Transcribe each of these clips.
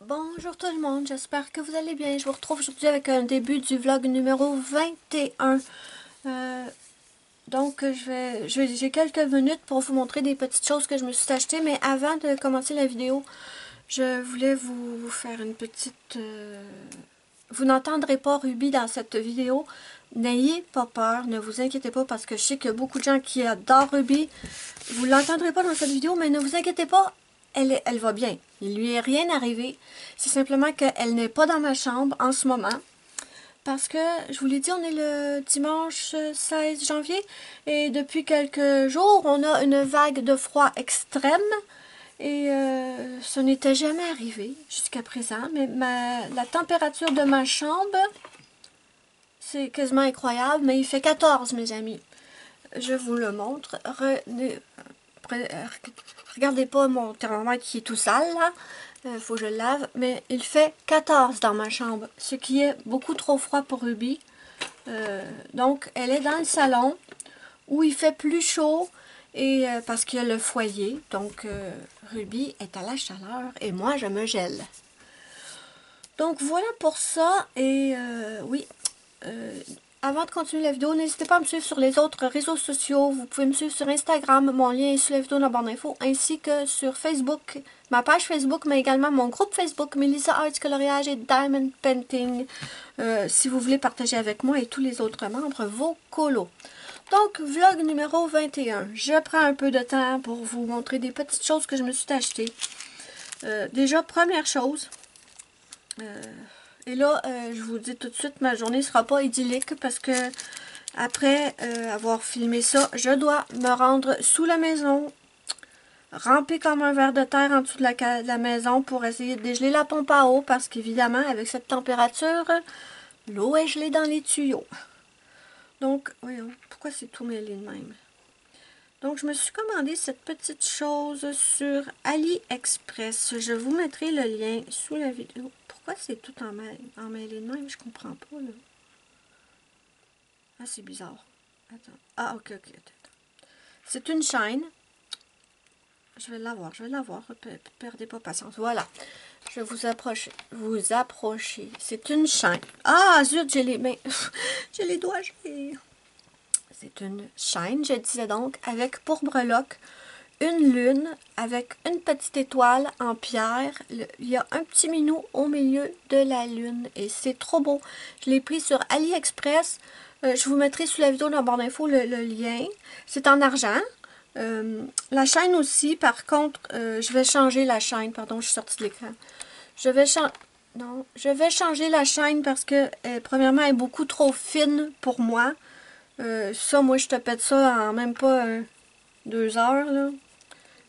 Bonjour tout le monde, j'espère que vous allez bien. Je vous retrouve aujourd'hui avec un début du vlog numéro 21. Donc, j'ai quelques minutes pour vous montrer des petites choses que je me suis achetées. Mais avant de commencer la vidéo, je voulais vous faire une petite... Vous n'entendrez pas Ruby dans cette vidéo. N'ayez pas peur, ne vous inquiétez pas parce que je sais qu'il y a beaucoup de gens qui adorent Ruby. Vous ne l'entendrez pas dans cette vidéo, mais ne vous inquiétez pas. Elle va bien. Il lui est rien arrivé. C'est simplement qu'elle n'est pas dans ma chambre en ce moment. Parce que, je vous l'ai dit, on est le dimanche 16 janvier. Et depuis quelques jours, on a une vague de froid extrême. Et ça n'était jamais arrivé jusqu'à présent. Mais la température de ma chambre, c'est quasiment incroyable. Mais il fait 14, mes amis. Je vous le montre. Regardez pas mon thermomètre qui est tout sale, là. Faut que je le lave. Mais il fait 14 dans ma chambre, ce qui est beaucoup trop froid pour Ruby. Donc, elle est dans le salon, où il fait plus chaud, et parce qu'il y a le foyer. Donc, Ruby est à la chaleur, et moi, je me gèle. Donc, voilà pour ça. Et oui, avant de continuer la vidéo, n'hésitez pas à me suivre sur les autres réseaux sociaux. Vous pouvez me suivre sur Instagram, mon lien est sous la vidéo dans la barre d'infos, ainsi que sur Facebook, ma page Facebook, mais également mon groupe Facebook, Melissa Arts Coloriage et Diamond Painting, si vous voulez partager avec moi et tous les autres membres vos colos. Donc, vlog numéro 21. Je prends un peu de temps pour vous montrer des petites choses que je me suis achetées. Déjà, première chose... Et là, je vous dis tout de suite, ma journée ne sera pas idyllique parce que après avoir filmé ça, je dois me rendre sous la maison, ramper comme un ver de terre en dessous de la maison pour essayer de dégeler la pompe à eau parce qu'évidemment, avec cette température, l'eau est gelée dans les tuyaux. Donc, voyons, pourquoi c'est tout mêlé de même? Donc, je me suis commandé cette petite chose sur AliExpress. Je vous mettrai le lien sous la vidéo. Pourquoi c'est tout emmêlé de même? Je comprends pas, là. Ah, c'est bizarre. Attends. Ah, ok. C'est une chaîne. Je vais l'avoir. Perdez pas patience. Voilà. Je vais vous approcher. C'est une chaîne. Ah, zut, j'ai les mains. J'ai les doigts gelés. C'est une chaîne, je disais donc, avec pour breloque une lune avec une petite étoile en pierre. Il y a un petit minou au milieu de la lune et c'est trop beau. Je l'ai pris sur AliExpress. Je vous mettrai sous la vidéo dans la barre d'infos le lien. C'est en argent. La chaîne aussi, par contre, je vais changer la chaîne. Pardon, je suis sortie de l'écran. Je vais changer la chaîne parce que, premièrement, elle est beaucoup trop fine pour moi. Ça, moi, je te pète ça en même pas 2 heures, là.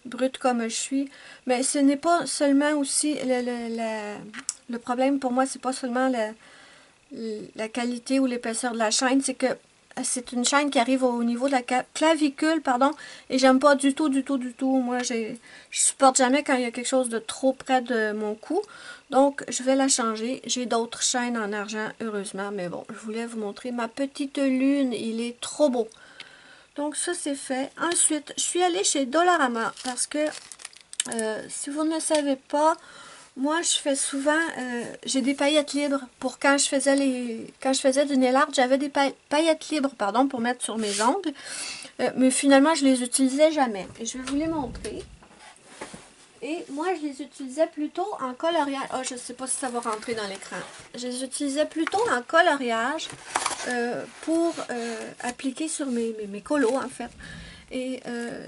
Brute comme je suis. Mais ce n'est pas seulement aussi le problème pour moi, c'est pas seulement la qualité ou l'épaisseur de la chaîne, c'est que c'est une chaîne qui arrive au niveau de la clavicule, pardon, et j'aime pas du tout. Moi, je supporte jamais quand il y a quelque chose de trop près de mon cou. Donc, je vais la changer. J'ai d'autres chaînes en argent, heureusement. Mais bon, je voulais vous montrer ma petite lune. Il est trop beau. Donc, ça, c'est fait. Ensuite, je suis allée chez Dollarama parce que, si vous ne le savez pas, moi, je fais souvent, j'ai des paillettes libres pour quand je faisais du nail art, j'avais des paillettes libres, pardon, pour mettre sur mes ongles. Mais finalement, je les utilisais jamais. Et je vais vous les montrer. Et moi, je les utilisais plutôt en coloriage. Oh, je ne sais pas si ça va rentrer dans l'écran. Je les utilisais plutôt en coloriage pour appliquer sur mes colos, en fait. Et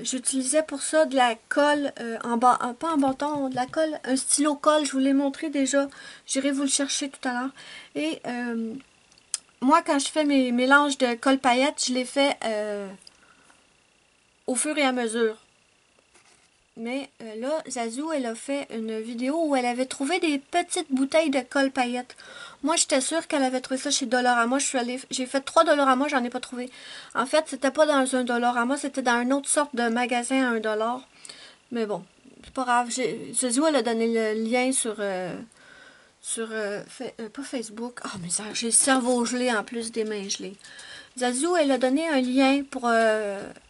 j'utilisais pour ça de la colle pas en bâton, de la colle, un stylo colle. Je vous l'ai montré déjà. J'irai vous le chercher tout à l'heure. Et moi, quand je fais mes mélanges de colle paillettes, je les fais au fur et à mesure. Mais là, Zazou, elle a fait une vidéo où elle avait trouvé des petites bouteilles de colle paillettes. Moi, j'étais sûre qu'elle avait trouvé ça chez Dollarama. J'ai fait 3 Dollarama, j'en ai pas trouvé. En fait, c'était pas dans un Dollarama, c'était dans une autre sorte de magasin à 1 $. Mais bon, c'est pas grave. Zazou, elle a donné le lien sur pas Facebook. Oh, mais j'ai le cerveau gelé en plus des mains gelées. Zazou, elle a donné un lien pour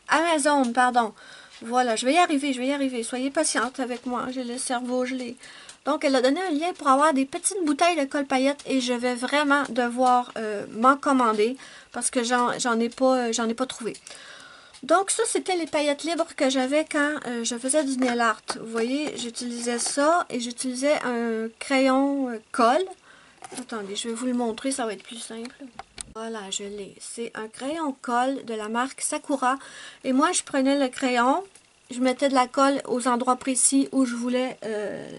Amazon, pardon. Voilà, je vais y arriver. Soyez patiente avec moi, j'ai le cerveau gelé. Donc, elle a donné un lien pour avoir des petites bouteilles de colle paillettes et je vais vraiment devoir m'en commander parce que j'en ai pas trouvé. Donc, ça, c'était les paillettes libres que j'avais quand je faisais du nail art. Vous voyez, j'utilisais ça et j'utilisais un crayon colle. Attendez, je vais vous le montrer, ça va être plus simple. Voilà, je l'ai. C'est un crayon colle de la marque Sakura. Et moi, je prenais le crayon, je mettais de la colle aux endroits précis où je voulais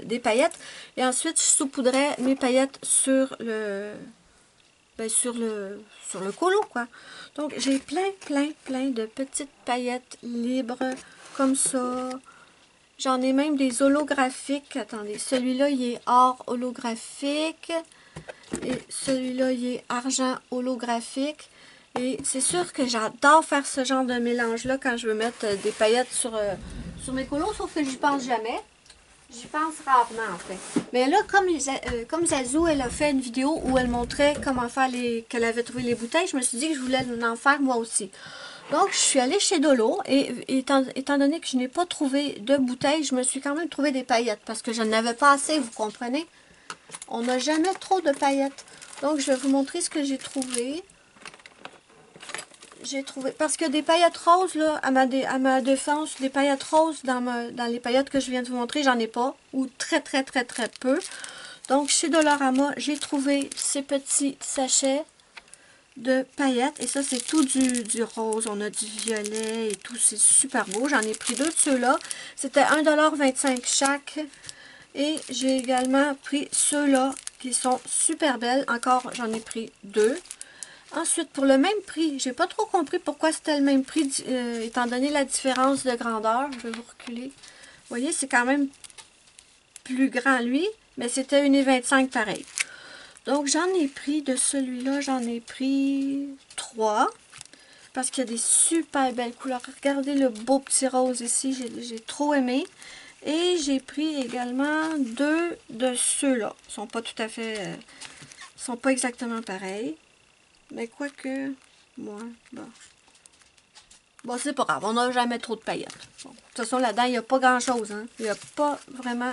des paillettes. Et ensuite, je saupoudrais mes paillettes sur le colo, quoi. Donc, j'ai plein de petites paillettes libres comme ça. J'en ai même des holographiques. Attendez, celui-là, il est or holographique. Et celui-là, il est argent holographique. Et c'est sûr que j'adore faire ce genre de mélange-là quand je veux mettre des paillettes sur mes colos, sauf que j'y pense jamais. J'y pense rarement, en fait. Mais là, comme Zazou, elle a fait une vidéo où elle montrait comment faire qu'elle avait trouvé les bouteilles, je me suis dit que je voulais en faire moi aussi. Donc, je suis allée chez Dolo et étant donné que je n'ai pas trouvé de bouteilles, je me suis quand même trouvé des paillettes parce que je n'avais pas assez, vous comprenez? On n'a jamais trop de paillettes. Donc, je vais vous montrer ce que j'ai trouvé. J'ai trouvé, parce que des paillettes roses, là, à ma défense, des paillettes roses dans les paillettes que je viens de vous montrer, j'en ai pas, ou très peu. Donc, chez Dollarama, j'ai trouvé ces petits sachets de paillettes, et ça, c'est tout du rose, on a du violet et tout, c'est super beau. J'en ai pris deux de ceux-là, c'était 1,25 $ chaque, et j'ai également pris ceux-là, qui sont super belles, encore, j'en ai pris deux. Ensuite, pour le même prix, j'ai pas trop compris pourquoi c'était le même prix, étant donné la différence de grandeur. Je vais vous reculer. Vous voyez, c'est quand même plus grand lui, mais c'était 1,25 $ pareil. Donc, j'en ai pris de celui-là, j'en ai pris 3. Parce qu'il y a des super belles couleurs. Regardez le beau petit rose ici, j'ai trop aimé. Et j'ai pris également 2 de ceux-là. Ils sont pas tout à fait... sont pas exactement pareils. Mais quoique, moi, bon, c'est pas grave, on n'a jamais trop de paillettes. Bon, de toute façon, là-dedans, il n'y a pas grand-chose. Hein. Il n'y a pas vraiment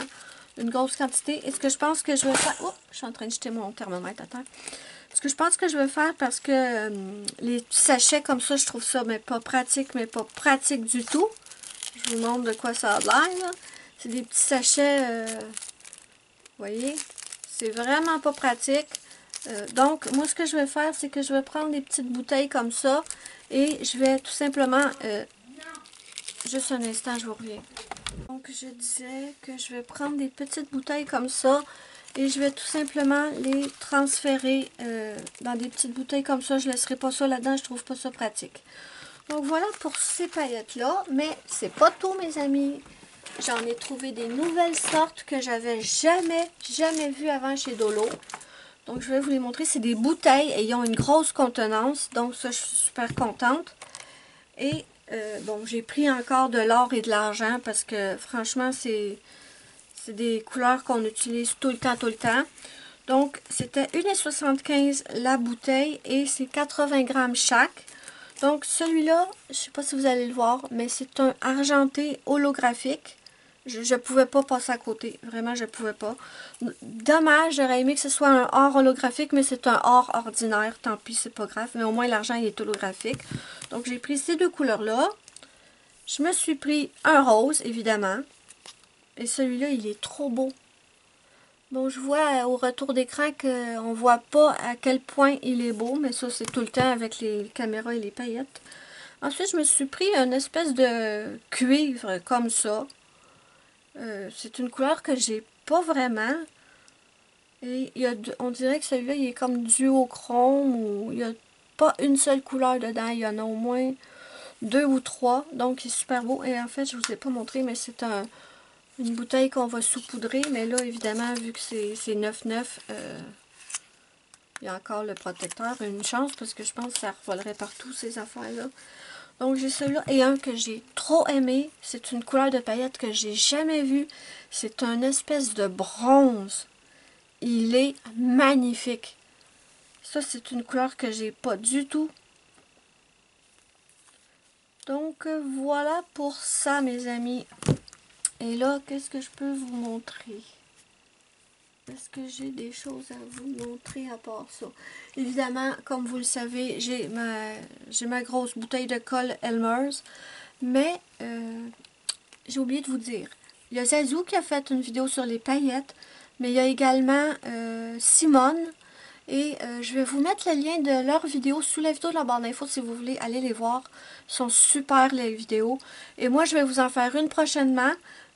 une grosse quantité. Et ce que je pense que je vais faire... Oh, je suis en train de jeter mon thermomètre à terre. Ce que je pense que je vais faire, parce que les petits sachets comme ça, je trouve ça mais pas pratique du tout. Je vous montre de quoi ça a l'air. C'est des petits sachets, vous voyez, c'est vraiment pas pratique. Donc, moi, ce que je vais faire, c'est que je vais prendre des petites bouteilles comme ça et je vais tout simplement... juste un instant, je vous reviens. Donc, je disais que je vais prendre des petites bouteilles comme ça et je vais tout simplement les transférer dans des petites bouteilles comme ça. Je ne laisserai pas ça là-dedans, je trouve pas ça pratique. Donc, voilà pour ces paillettes-là. Mais c'est pas tout, mes amis. J'en ai trouvé des nouvelles sortes que j'avais jamais vues avant chez Dolo. Donc, je vais vous les montrer. C'est des bouteilles et ils ont une grosse contenance. Donc, ça, je suis super contente. Et, bon, j'ai pris encore de l'or et de l'argent parce que, franchement, c'est des couleurs qu'on utilise tout le temps. Donc, c'était 1,75 $ la bouteille et c'est 80 grammes chaque. Donc, celui-là, je ne sais pas si vous allez le voir, mais c'est un argenté holographique. Je ne pouvais pas passer à côté. Vraiment, je ne pouvais pas. Dommage, j'aurais aimé que ce soit un or holographique, mais c'est un or ordinaire. Tant pis, c'est pas grave. Mais au moins, l'argent, il est holographique. Donc, j'ai pris ces deux couleurs-là. Je me suis pris un rose, évidemment. Et celui-là, il est trop beau. Bon, je vois au retour d'écran qu'on ne voit pas à quel point il est beau. Mais ça, c'est tout le temps avec les caméras et les paillettes. Ensuite, je me suis pris une espèce de cuivre comme ça. C'est une couleur que j'ai pas vraiment. Et on dirait que celui-là, il est comme duochrome ou il n'y a pas une seule couleur dedans. Il y en a au moins 2 ou 3. Donc, il est super beau. Et en fait, je ne vous ai pas montré, mais c'est une bouteille qu'on va saupoudrer. Mais là, évidemment, vu que c'est 9,9, il y a encore le protecteur. Une chance parce que je pense que ça revolerait partout ces affaires-là. Donc, j'ai celui-là et un que j'ai trop aimé. C'est une couleur de paillettes que j'ai jamais vue. C'est un espèce de bronze. Il est magnifique. Ça, c'est une couleur que j'ai pas du tout. Donc, voilà pour ça, mes amis. Et là, qu'est-ce que je peux vous montrer? Est-ce que j'ai des choses à vous montrer à part ça? Évidemment, comme vous le savez, j'ai ma grosse bouteille de colle Elmer's. Mais, j'ai oublié de vous dire. Il y a Zazou qui a fait une vidéo sur les paillettes. Mais il y a également Simone. Et je vais vous mettre le lien de leur vidéo sous la vidéo de la barre d'infos si vous voulez aller les voir. Ils sont super les vidéos. Et moi, je vais vous en faire une prochainement.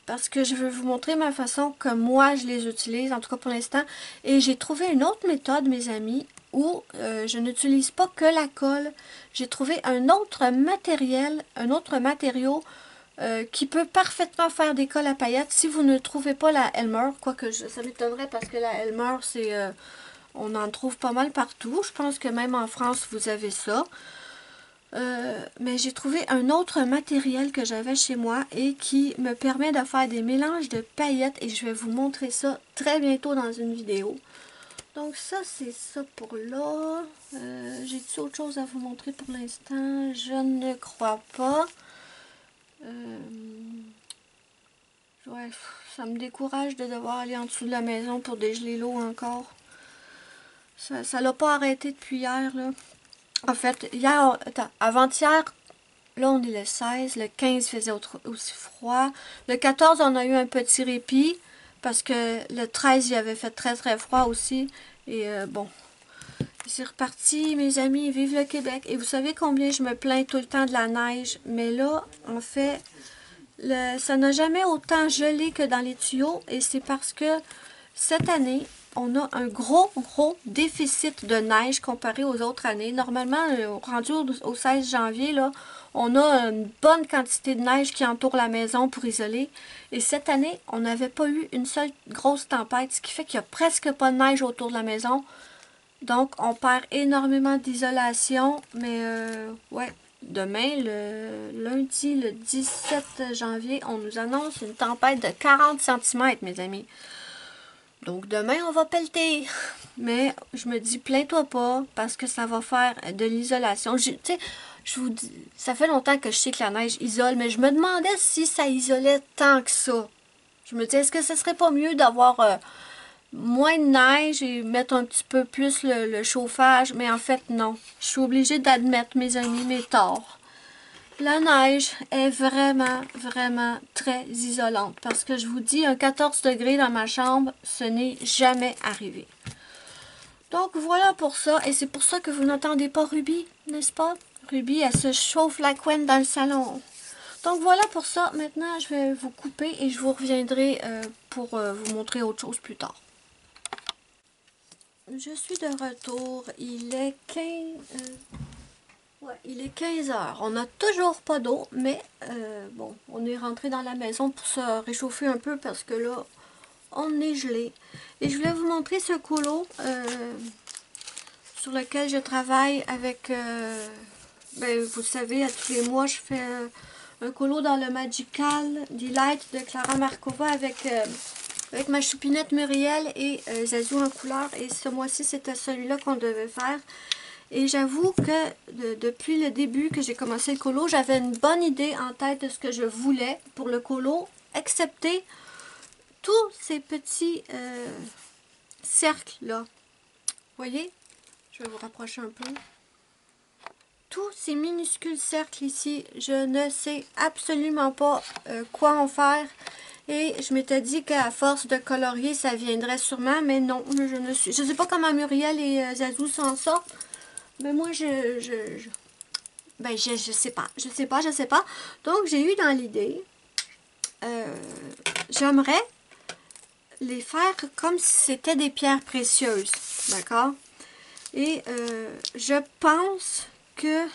Parce que je vais vous montrer ma façon que moi je les utilise, en tout cas pour l'instant. Et j'ai trouvé une autre méthode, mes amis, où je n'utilise pas que la colle. J'ai trouvé un autre matériel, un autre matériau qui peut parfaitement faire des colles à paillettes. Si vous ne trouvez pas la Elmer, quoique ça m'étonnerait parce que la Elmer, c'est on en trouve pas mal partout. Je pense que même en France, vous avez ça. Mais j'ai trouvé un autre matériel que j'avais chez moi et qui me permet de faire des mélanges de paillettes et je vais vous montrer ça très bientôt dans une vidéo. Donc ça, c'est ça pour là. J'ai-tu autre chose à vous montrer pour l'instant? Je ne crois pas. Ouais, ça me décourage de devoir aller en dessous de la maison pour dégeler l'eau encore. Ça l'a pas arrêté depuis hier, là. En fait, hier, avant-hier, là on est le 16, le 15 faisait aussi froid. Le 14, on a eu un petit répit parce que le 13, il avait fait très très froid aussi. Et bon, c'est reparti, mes amis, vive le Québec. Et vous savez combien je me plains tout le temps de la neige. Mais là, en fait, ça n'a jamais autant gelé que dans les tuyaux. Et c'est parce que cette année, on a un gros déficit de neige comparé aux autres années. Normalement, rendu au 16 janvier, là, on a une bonne quantité de neige qui entoure la maison pour isoler. Et cette année, on n'avait pas eu une seule grosse tempête, ce qui fait qu'il n'y a presque pas de neige autour de la maison. Donc, on perd énormément d'isolation. Mais, ouais, demain, le lundi, le 17 janvier, on nous annonce une tempête de 40 cm, mes amis. Donc demain, on va pelleter. Mais je me dis, plains-toi pas, parce que ça va faire de l'isolation. Tu sais, je vous dis, ça fait longtemps que je sais que la neige isole, mais je me demandais si ça isolait tant que ça. Je me dis, est-ce que ce serait pas mieux d'avoir moins de neige et mettre un petit peu plus le chauffage? Mais en fait, non. Je suis obligée d'admettre, mes amis, mes torts. La neige est vraiment, vraiment très isolante. Parce que je vous dis, un 14 degrés dans ma chambre, ce n'est jamais arrivé. Donc voilà pour ça. Et c'est pour ça que vous n'entendez pas Ruby, n'est-ce pas? Ruby, elle se chauffe la couenne dans le salon. Donc voilà pour ça. Maintenant, je vais vous couper et je vous reviendrai pour vous montrer autre chose plus tard. Je suis de retour. Il est 15 heures. On n'a toujours pas d'eau, mais bon, on est rentré dans la maison pour se réchauffer un peu parce que là, on est gelé. Et je voulais vous montrer ce colo sur lequel je travaille avec, ben, vous savez, à tous les mois, je fais un colo dans le Magical Delight de Clara Markova avec ma choupinette Muriel et Zazou en couleur. Et ce mois-ci, c'était celui-là qu'on devait faire. Et j'avoue que depuis le début que j'ai commencé le colo, j'avais une bonne idée en tête de ce que je voulais pour le colo, excepté tous ces petits cercles-là. Vous voyez? Je vais vous rapprocher un peu. Tous ces minuscules cercles ici, je ne sais absolument pas quoi en faire. Et je m'étais dit qu'à force de colorier, ça viendrait sûrement, mais non, je sais pas comment Muriel et Zazou s'en sortent. Mais moi, ben, je sais pas. Donc, j'ai eu dans l'idée, j'aimerais les faire comme si c'était des pierres précieuses, d'accord? Et je pense que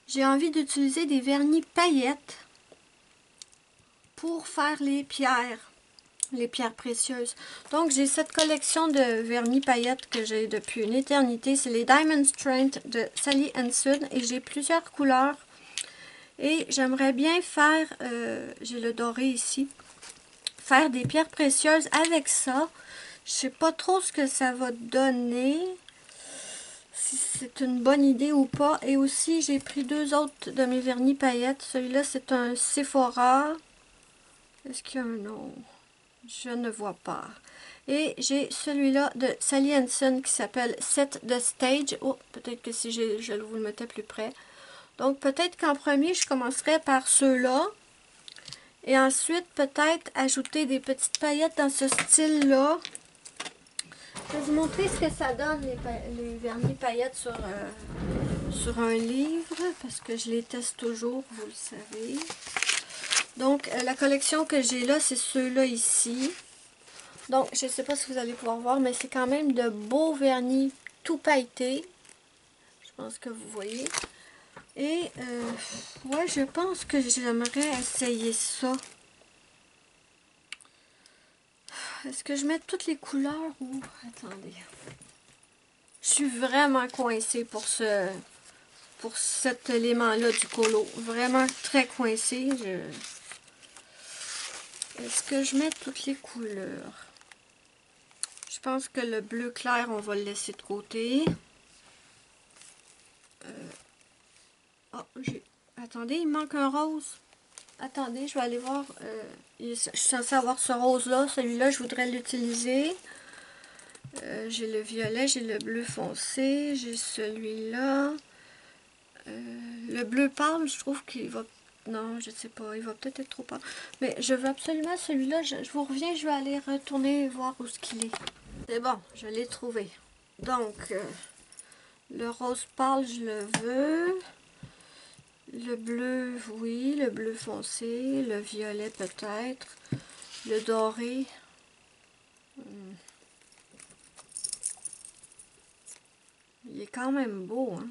j'ai envie d'utiliser des vernis paillettes pour faire les pierres précieuses. Donc, j'ai cette collection de vernis paillettes que j'ai depuis une éternité. C'est les Diamond Strength de Sally Hansen et j'ai plusieurs couleurs. Et j'aimerais bien faire, j'ai le doré ici, faire des pierres précieuses avec ça. Je sais pas trop ce que ça va donner, si c'est une bonne idée ou pas. Et aussi, j'ai pris deux autres de mes vernis paillettes. Celui-là, c'est un Sephora. Est-ce qu'il y a un nom? Je ne vois pas. Et j'ai celui-là de Sally Hansen qui s'appelle Set the Stage. Oh, peut-être que si je vous le mettais plus près. Donc peut-être qu'en premier, je commencerai par ceux-là. Et ensuite, peut-être ajouter des petites paillettes dans ce style-là. Je vais vous montrer ce que ça donne, les vernis paillettes sur un livre, parce que je les teste toujours, vous le savez. Donc, la collection que j'ai là, c'est ceux-là ici. Donc, je ne sais pas si vous allez pouvoir voir, mais c'est quand même de beaux vernis tout pailletés. Je pense que vous voyez. Et, ouais, je pense que j'aimerais essayer ça. Est-ce que je mets toutes les couleurs ou... Attendez. Je suis vraiment coincée pour cet élément-là du colo. Vraiment très coincée. Est-ce que je mets toutes les couleurs? Je pense que le bleu clair, on va le laisser de côté. Oh, attendez, il manque un rose. Attendez, je vais aller voir. Je suis censée avoir ce rose-là. Celui-là, je voudrais l'utiliser. J'ai le violet, j'ai le bleu foncé, j'ai celui-là. Le bleu pâle, je trouve qu'il va... Non, je sais pas, il va peut-être être trop pâle. Mais je veux absolument celui-là. Je vous reviens, je vais aller retourner voir où ce qu'il est. C'est bon, je l'ai trouvé. Donc, le rose pâle, je le veux. Le bleu, oui, le bleu foncé. Le violet, peut-être. Le doré. Il est quand même beau, hein.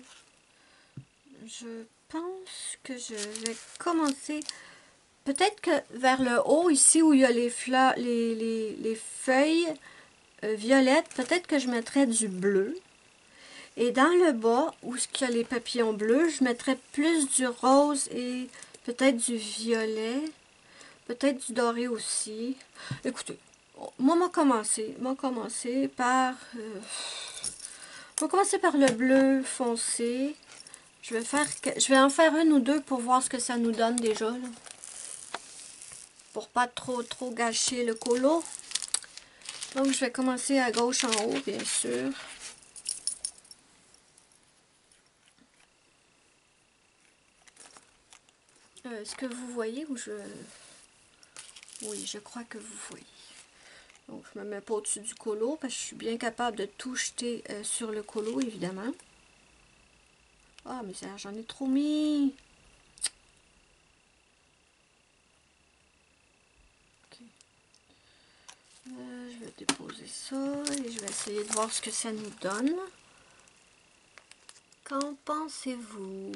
Je pense que je vais commencer... Peut-être que vers le haut, ici où il y a les fleurs, les feuilles violettes, peut-être que je mettrais du bleu. Et dans le bas, où il y a les papillons bleus, je mettrais plus du rose et peut-être du violet. Peut-être du doré aussi. Écoutez, moi, m'a commencé par... on va commencer par le bleu foncé. Je vais en faire une ou deux pour voir ce que ça nous donne déjà, là. Pour pas trop gâcher le colo. Donc, je vais commencer à gauche en haut, bien sûr. Est-ce que vous voyez ou je... Oui, je crois que vous voyez. Donc, je me mets pas au-dessus du colo parce que je suis bien capable de tout jeter sur le colo, évidemment. Ah, mais j'en ai trop mis. Okay. Je vais déposer ça et je vais essayer de voir ce que ça nous donne. Qu'en pensez-vous?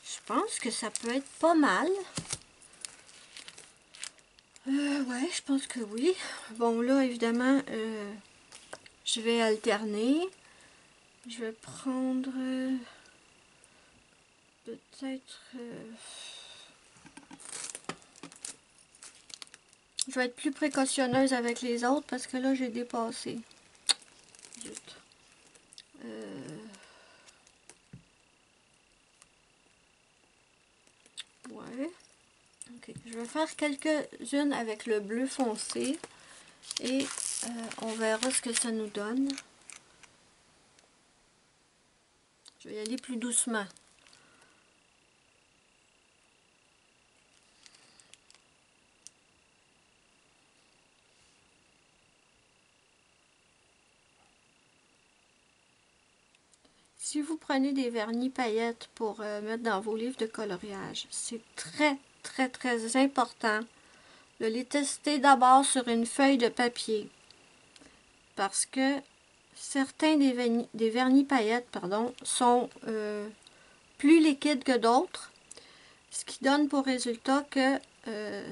Je pense que ça peut être pas mal. Ouais, je pense que oui. Bon, là, évidemment, je vais alterner. Je vais prendre peut-être... je vais être plus précautionneuse avec les autres parce que là, j'ai dépassé. Zut. Ouais. Ok. Je vais faire quelques-unes avec le bleu foncé. Et on verra ce que ça nous donne. Je vais y aller plus doucement. Si vous prenez des vernis paillettes pour mettre dans vos livres de coloriage, c'est très important de les tester d'abord sur une feuille de papier. Parce que certains des vernis paillettes sont plus liquides que d'autres. Ce qui donne pour résultat que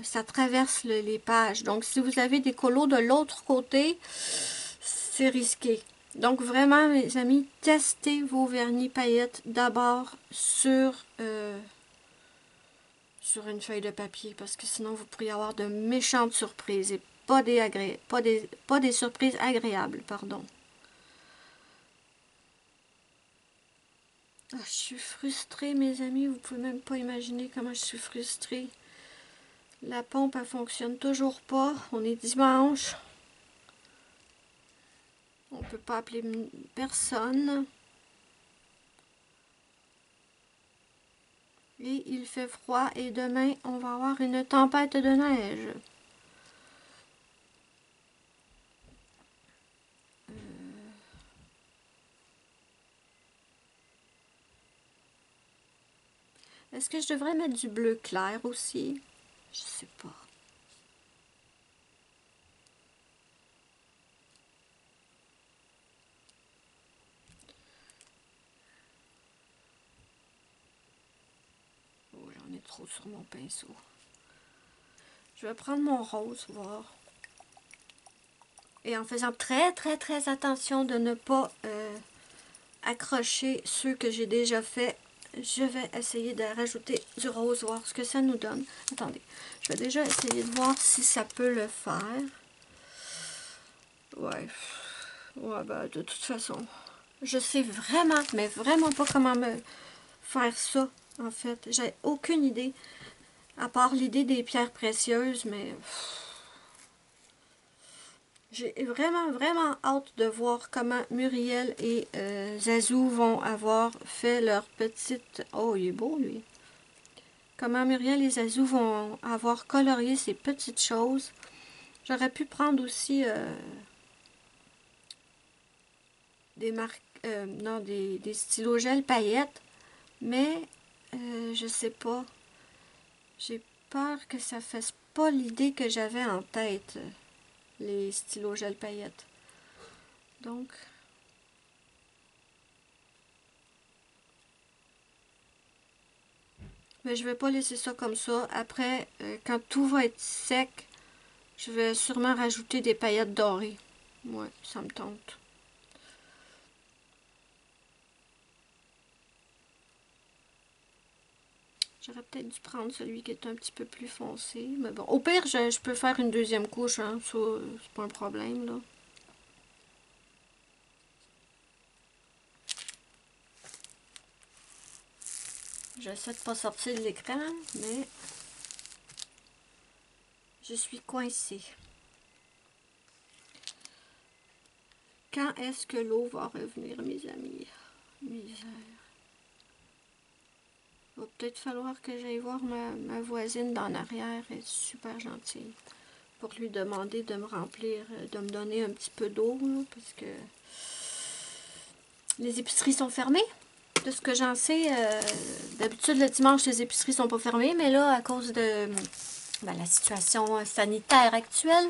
ça traverse les pages. Donc, si vous avez des colos de l'autre côté, c'est risqué. Donc, vraiment, mes amis, testez vos vernis paillettes d'abord sur une feuille de papier. Parce que sinon, vous pourriez avoir de méchantes surprises et pas des surprises agréables, pardon. Ah, je suis frustrée, mes amis. Vous pouvez même pas imaginer comment je suis frustrée. La pompe, elle fonctionne toujours pas. On est dimanche. On ne peut pas appeler personne. Et il fait froid et demain, on va avoir une tempête de neige. Est-ce que je devrais mettre du bleu clair aussi? Je sais pas. Oh, j'en ai trop sur mon pinceau. Je vais prendre mon rose, voir. Et en faisant très attention de ne pas accrocher ceux que j'ai déjà fait, je vais essayer de rajouter du rose, voir ce que ça nous donne. Attendez, je vais déjà essayer de voir si ça peut le faire. Ouais, ben, de toute façon, je sais vraiment, mais vraiment pas comment me faire ça, en fait. J'ai aucune idée, à part l'idée des pierres précieuses, mais j'ai vraiment hâte de voir comment Muriel et Zazou vont avoir fait leur petite... Oh, il est beau, lui! Comment Muriel et Zazou vont avoir colorié ces petites choses. J'aurais pu prendre aussi des marques... non, des stylos gel paillettes, mais je sais pas. J'ai peur que ça fasse pas l'idée que j'avais en tête, les stylos gel paillettes. Donc... Mais je vais pas laisser ça comme ça. Après, quand tout va être sec, je vais sûrement rajouter des paillettes dorées. Ouais, ça me tente. J'aurais peut-être dû prendre celui qui est un petit peu plus foncé. Mais bon, au pire, je peux faire une deuxième couche. Hein. Ça, c'est pas un problème, là. J'essaie de pas sortir de l'écran, mais je suis coincée. Quand est-ce que l'eau va revenir, mes amis? Misère. Il va peut-être falloir que j'aille voir ma voisine d'en arrière. Elle est super gentille. Pour lui demander de me remplir, de me donner un petit peu d'eau, parce que les épiceries sont fermées. De ce que j'en sais, d'habitude le dimanche, les épiceries sont pas fermées, mais là, à cause de la situation sanitaire actuelle,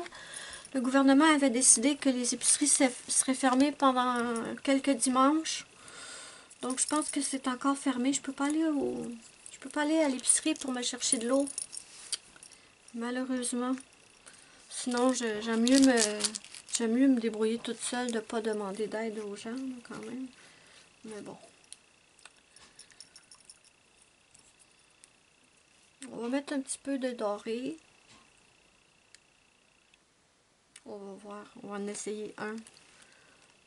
le gouvernement avait décidé que les épiceries seraient fermées pendant quelques dimanches. Donc, je pense que c'est encore fermé. Je peux pas aller à l'épicerie pour me chercher de l'eau. Malheureusement. Sinon, j'aime mieux me débrouiller toute seule, de ne pas demander d'aide aux gens, quand même. Mais bon. On va mettre un petit peu de doré. On va voir. On va en essayer un.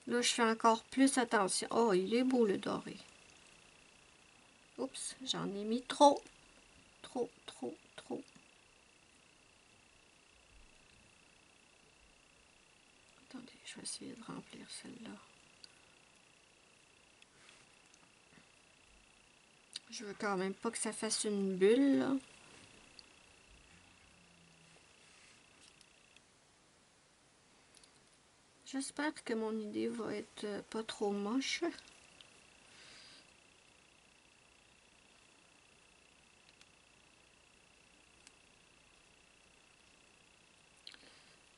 Là, je fais encore plus attention. Oh, il est beau, le doré. Oups, j'en ai mis trop. Trop. Attendez, je vais essayer de remplir celle-là. Je veux quand même pas que ça fasse une bulle, là. J'espère que mon idée va être pas trop moche.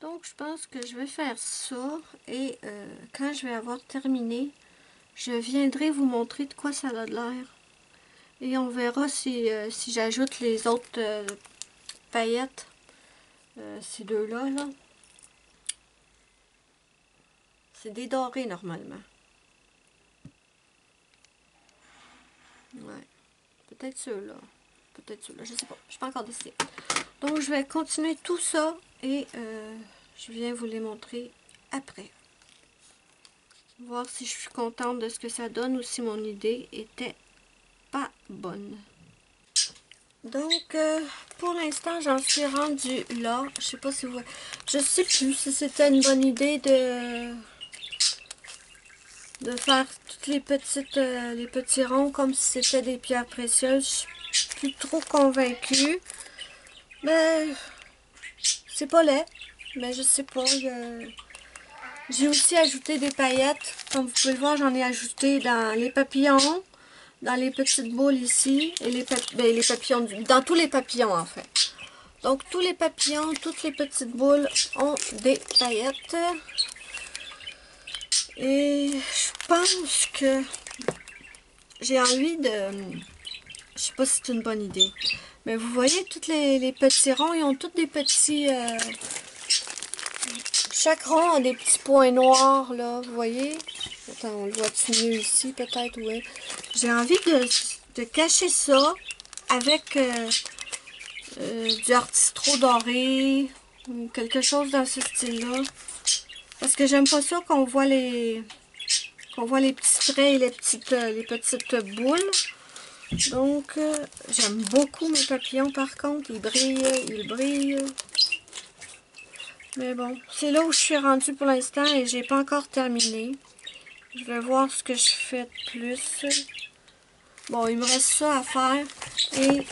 Donc, je pense que je vais faire ça et quand je vais avoir terminé, je viendrai vous montrer de quoi ça a l'air. Et on verra si j'ajoute les autres paillettes, ces deux-là, là. C'est des dorés normalement. Ouais. Peut-être ceux-là. Peut-être ceux-là. Je sais pas. Je suis pas encore décidée. Donc, je vais continuer tout ça et je viens vous les montrer après. Voir si je suis contente de ce que ça donne ou si mon idée était pas bonne. Donc, pour l'instant, j'en suis rendue là. Je sais pas si vous... Je sais plus si c'était une bonne idée de faire toutes les petits ronds comme si c'était des pierres précieuses. Je suis plus trop convaincue. Mais c'est pas laid. Mais je sais pas. J'ai aussi ajouté des paillettes. Comme vous pouvez le voir, j'en ai ajouté dans les papillons, dans les petites boules ici, et les papillons, dans tous les papillons en fait. Donc tous les papillons, toutes les petites boules ont des paillettes. Et je pense que j'ai envie de... Je sais pas si c'est une bonne idée. Mais vous voyez, tous les petits ronds, ils ont tous des petits... chaque rond a des petits points noirs, là, vous voyez. Attends, on le voit-tu mieux ici, peut-être, oui. J'ai envie de cacher ça avec du artistro doré, ou quelque chose dans ce style-là. Parce que j'aime pas ça qu'on voit les petits traits et les petites boules. Donc, j'aime beaucoup mes papillons par contre. Ils brillent. Mais bon, c'est là où je suis rendue pour l'instant et j'ai pas encore terminé. Je vais voir ce que je fais de plus. Bon, il me reste ça à faire. Et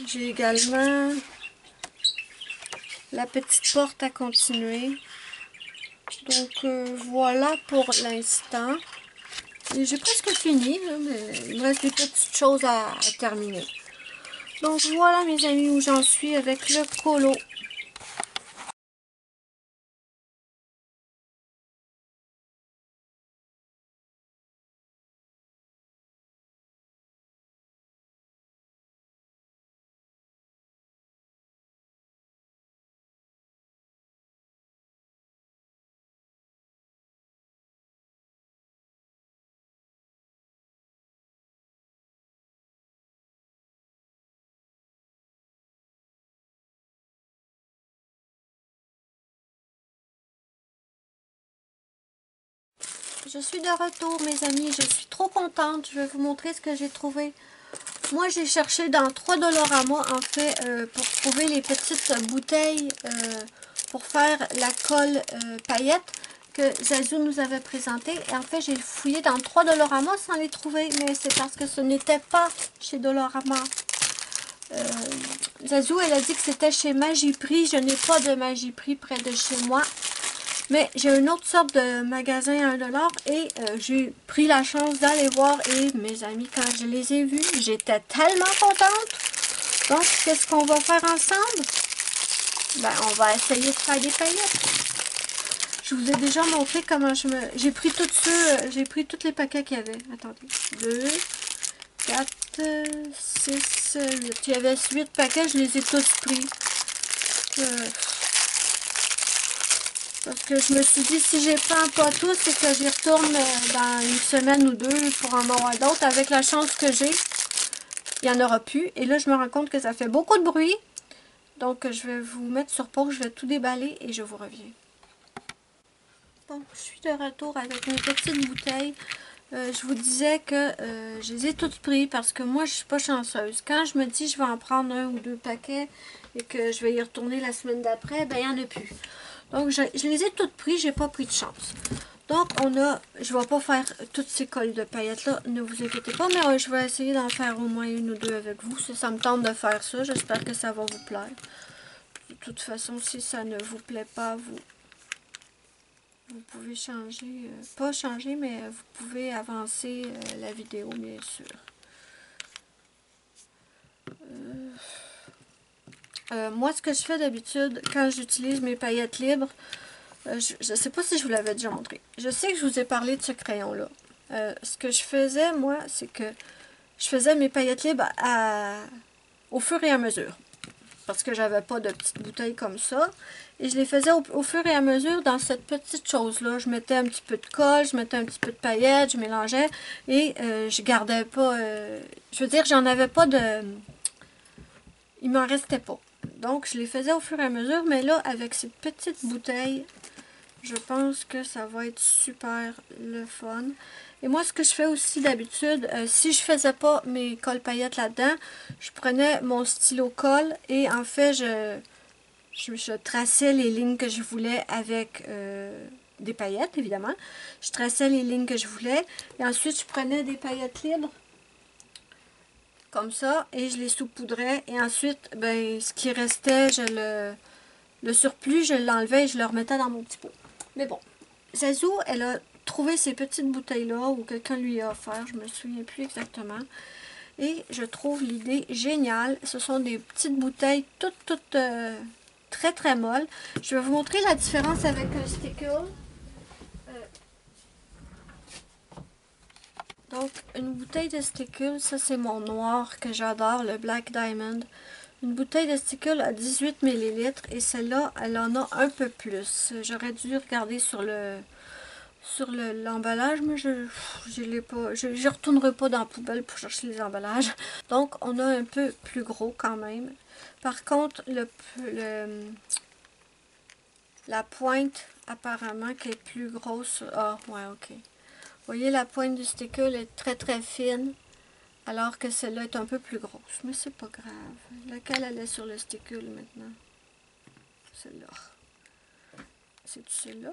j'ai également la petite porte à continuer. Donc, voilà pour l'instant. J'ai presque fini, là, mais il me reste des petites choses à terminer. Donc voilà mes amis où j'en suis avec le colo. Je suis de retour mes amis, je suis trop contente. Je vais vous montrer ce que j'ai trouvé. Moi j'ai cherché dans 3 Dollarama en fait pour trouver les petites bouteilles pour faire la colle paillette que Zazou nous avait présentée. Et en fait j'ai fouillé dans 3 Dollarama sans les trouver, mais c'est parce que ce n'était pas chez Dollarama. Zazou elle a dit que c'était chez Magiprix. Je n'ai pas de Magiprix près de chez moi. Mais j'ai une autre sorte de magasin à 1 $ et j'ai pris la chance d'aller voir et mes amis, quand je les ai vus, j'étais tellement contente. Donc, qu'est-ce qu'on va faire ensemble? Ben, on va essayer de faire des paillettes. Je vous ai déjà montré comment j'ai pris tous ceux, j'ai pris tous les paquets qu'il y avait. Attendez, 2, 4, 6, 8. Il y avait 8 paquets, je les ai tous pris. Parce que je me suis dit, si je les prends pas tous, c'est que j'y retourne dans une semaine ou deux pour en avoir d'autres. Avec la chance que j'ai, il n'y en aura plus. Et là, je me rends compte que ça fait beaucoup de bruit. Donc, je vais vous mettre sur pause, je vais tout déballer et je vous reviens. Bon, je suis de retour avec mes petites bouteilles. Je vous disais que je les ai toutes pris parce que moi, je suis pas chanceuse. Quand je me dis je vais en prendre 1 ou 2 paquets et que je vais y retourner la semaine d'après, ben il n'y en a plus. Donc, je les ai toutes prises, j'ai pas pris de chance. Donc, je vais pas faire toutes ces colles de paillettes-là, ne vous inquiétez pas, mais je vais essayer d'en faire au moins 1 ou 2 avec vous. Ça me tente de faire ça, j'espère que ça va vous plaire. De toute façon, si ça ne vous plaît pas, vous pouvez changer, pas changer, mais vous pouvez avancer la vidéo, bien sûr. Moi, ce que je fais d'habitude, quand j'utilise mes paillettes libres, je ne sais pas si je vous l'avais déjà montré. Je sais que je vous ai parlé de ce crayon-là. Ce que je faisais, moi, c'est que je faisais mes paillettes libres au fur et à mesure. Parce que j'avais pas de petites bouteilles comme ça. Et je les faisais au fur et à mesure dans cette petite chose-là. Je mettais un petit peu de colle, je mettais un petit peu de paillettes, je mélangeais. Et je gardais pas... je veux dire, j'en avais pas de... Il m'en restait pas. Donc, je les faisais au fur et à mesure. Mais là, avec ces petites bouteilles, je pense que ça va être super le fun. Et moi, ce que je fais aussi d'habitude, si je faisais pas mes colles paillettes là-dedans, je prenais mon stylo colle et en fait, je traçais les lignes que je voulais avec des paillettes, évidemment. Je traçais les lignes que je voulais. Et ensuite, je prenais des paillettes libres, comme ça, et je les saupoudrais. Et ensuite, ben, ce qui restait, le surplus, je l'enlevais et je le remettais dans mon petit pot. Mais bon, Zazou, elle a trouvé ces petites bouteilles-là, ou quelqu'un lui a offert, je me souviens plus exactement. Et je trouve l'idée géniale. Ce sont des petites bouteilles toutes très très molles. Je vais vous montrer la différence avec un stickle. Donc, une bouteille de stickle, ça c'est mon noir que j'adore, le Black Diamond. Une bouteille de stickle a 18 ml et celle-là, elle en a un peu plus. J'aurais dû regarder sur l'emballage, mais je l'ai pas. Je retournerai pas dans la poubelle pour chercher les emballages. Donc, on a un peu plus gros quand même. Par contre, la pointe, apparemment, qui est plus grosse. Ah, ouais, ok. Vous voyez, la pointe du stickle est très très fine, alors que celle-là est un peu plus grosse. Mais c'est pas grave. Laquelle elle est sur le stickle maintenant? Celle-là. C'est celle-là?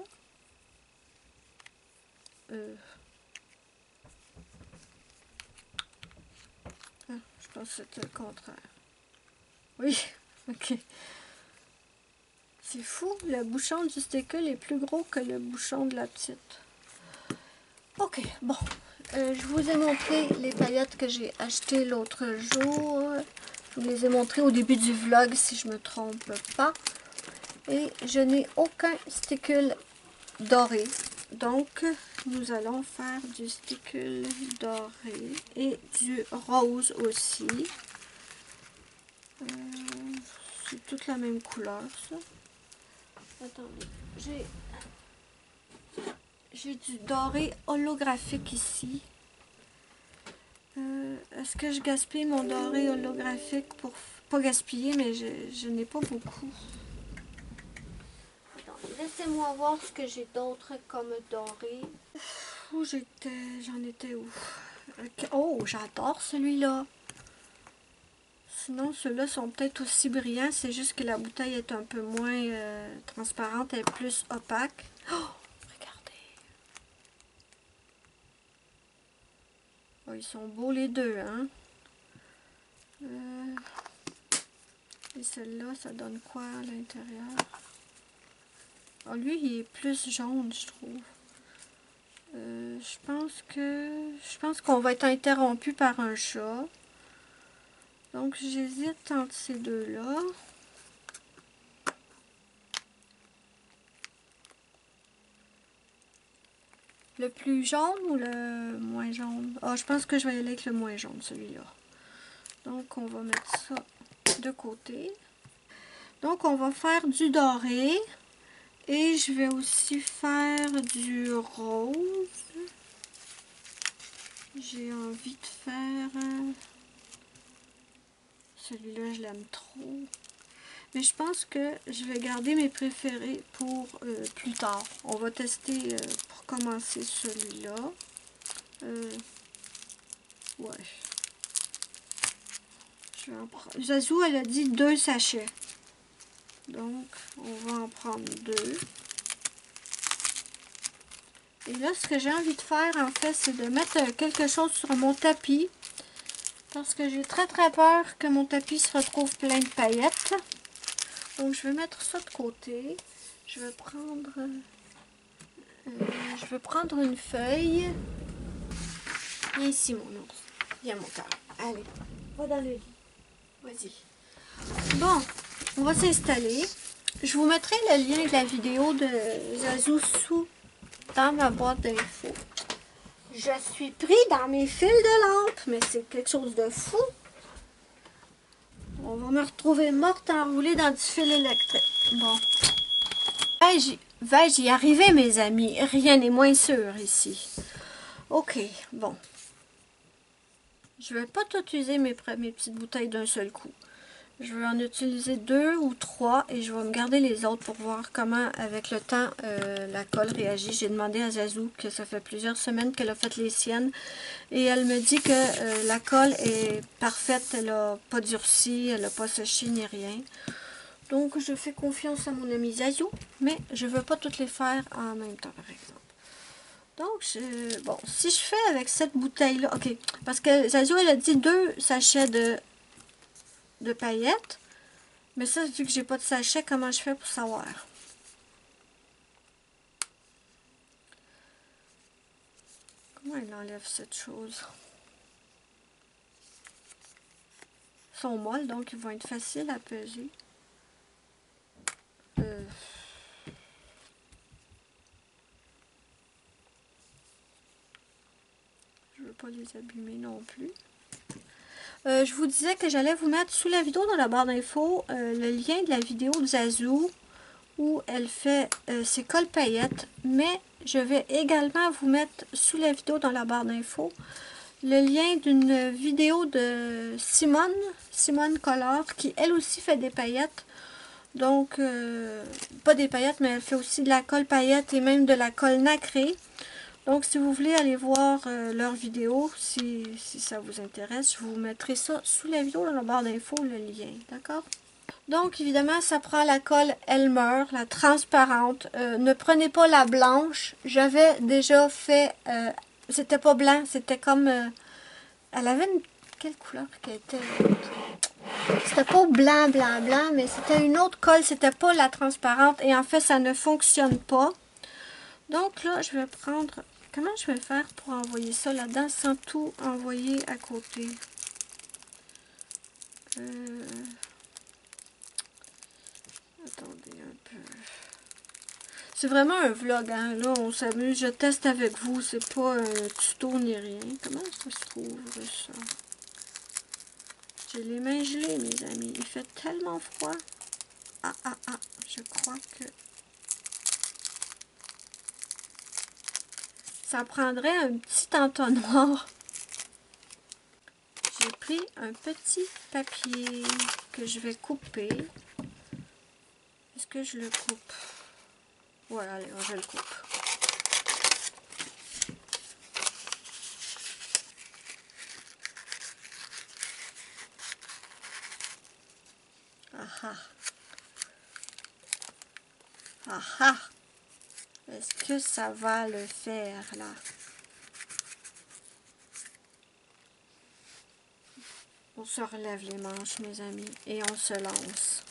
Ah, je pense que c'était le contraire. Oui, ok. C'est fou, le bouchon du stickle est plus gros que le bouchon de la petite. Ok, bon. Je vous ai montré les paillettes que j'ai achetées l'autre jour. Je vous les ai montrées au début du vlog, si je ne me trompe pas. Et je n'ai aucun stickle doré. Donc, nous allons faire du stickle doré et du rose aussi. C'est toute la même couleur, ça. Attendez, j'ai du doré holographique ici. Est-ce que je gaspille mon doré holographique pour pas gaspiller, mais je n'ai pas beaucoup. Laissez-moi voir ce que j'ai d'autre comme doré. Où j'étais? J'en étais où? Oh, j'adore celui-là. Sinon, ceux-là sont peut-être aussi brillants. C'est juste que la bouteille est un peu moins transparente. Elle est plus opaque. Oh, regardez. Oh, ils sont beaux les deux, hein? Et celle-là, ça donne quoi à l'intérieur? Oh, lui, il est plus jaune, je trouve. Je pense qu'on va être interrompu par un chat. Donc, j'hésite entre ces deux-là. Le plus jaune ou le moins jaune? Ah, je pense que je vais y aller avec le moins jaune, celui-là. Donc, on va mettre ça de côté. Donc, on va faire du doré. Et je vais aussi faire du rose. J'ai envie de faire... celui-là, je l'aime trop. Mais je pense que je vais garder mes préférés pour plus tard. On va tester pour commencer celui-là. Ouais. Je vais en prendre. Zazou, elle a dit 2 sachets. Donc, on va en prendre 2. Et là, ce que j'ai envie de faire, en fait, c'est de mettre quelque chose sur mon tapis. Parce que j'ai très très peur que mon tapis se retrouve plein de paillettes. Donc, je vais mettre ça de côté. Je vais prendre une feuille. Viens ici, mon ours. Viens, mon cœur. Allez, va dans le lit. Vas-y. Bon, on va s'installer. Je vous mettrai le lien de la vidéo de Zazou dans ma boîte d'infos. Je suis pris dans mes fils de lampe, mais c'est quelque chose de fou. On va me retrouver morte enroulée dans du fil électrique. Bon. Vais-je y arriver, mes amis? Rien n'est moins sûr ici. Ok, bon. Je vais pas tout utiliser mes petites bouteilles d'un seul coup. Je vais en utiliser 2 ou 3 et je vais me garder les autres pour voir comment, avec le temps, la colle réagit. J'ai demandé à Zazou, que ça fait plusieurs semaines qu'elle a fait les siennes, et elle me dit que la colle est parfaite, elle n'a pas durci, elle n'a pas séché ni rien. Donc, je fais confiance à mon ami Zazou, mais je ne veux pas toutes les faire en même temps, par exemple. Donc, bon, si je fais avec cette bouteille-là, ok, parce que Zazou, elle a dit 2 sachets de paillettes, mais ça, vu que j'ai pas de sachet, comment je fais pour savoir? Comment il enlève cette chose? Ils sont molles, donc ils vont être faciles à peser. Je veux pas les abîmer non plus. Je vous disais que j'allais vous mettre sous la vidéo dans la barre d'infos le lien de la vidéo de Zazou où elle fait ses cols paillettes, mais je vais également vous mettre sous la vidéo dans la barre d'infos le lien d'une vidéo de Simone Collard, qui elle aussi fait des paillettes. Donc, pas des paillettes, mais elle fait aussi de la colle paillettes et même de la colle nacrée. Donc, si vous voulez aller voir leur vidéo, si ça vous intéresse, je vous mettrai ça sous la vidéo dans la barre d'infos, le lien, d'accord? Donc, évidemment, ça prend la colle Elmer, la transparente. Ne prenez pas la blanche. J'avais déjà fait... c'était pas blanc, c'était comme... elle avait une... Quelle couleur qu'elle était? C'était pas blanc, mais c'était une autre colle. C'était pas la transparente. Et en fait, ça ne fonctionne pas. Donc là, je vais prendre... Comment je vais faire pour envoyer ça là-dedans sans tout envoyer à côté? Attendez un peu. C'est vraiment un vlog, hein. Là, on s'amuse. Je teste avec vous. C'est pas un tuto ni rien. Comment ça se trouve, ça? J'ai les mains gelées, mes amis. Il fait tellement froid. Ah. Je crois que... ça prendrait un petit entonnoir. J'ai pris un petit papier que je vais couper. Est-ce que je le coupe? Voilà, allez, je le coupe. Ah. Est-ce que ça va le faire, là? On se relève les manches, mes amis, et on se lance.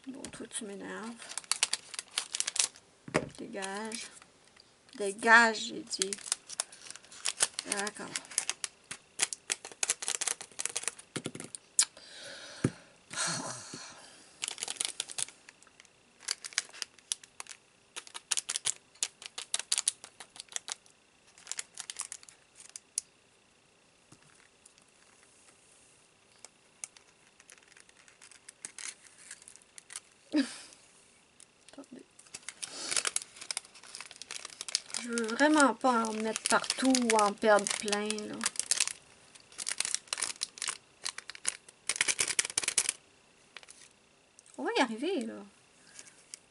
Bon, toi, tu m'énerves. Dégage. Dégage, j'ai dit. D'accord. Attendez. Je veux vraiment pas en mettre partout ou en perdre plein, là. On va y arriver, là.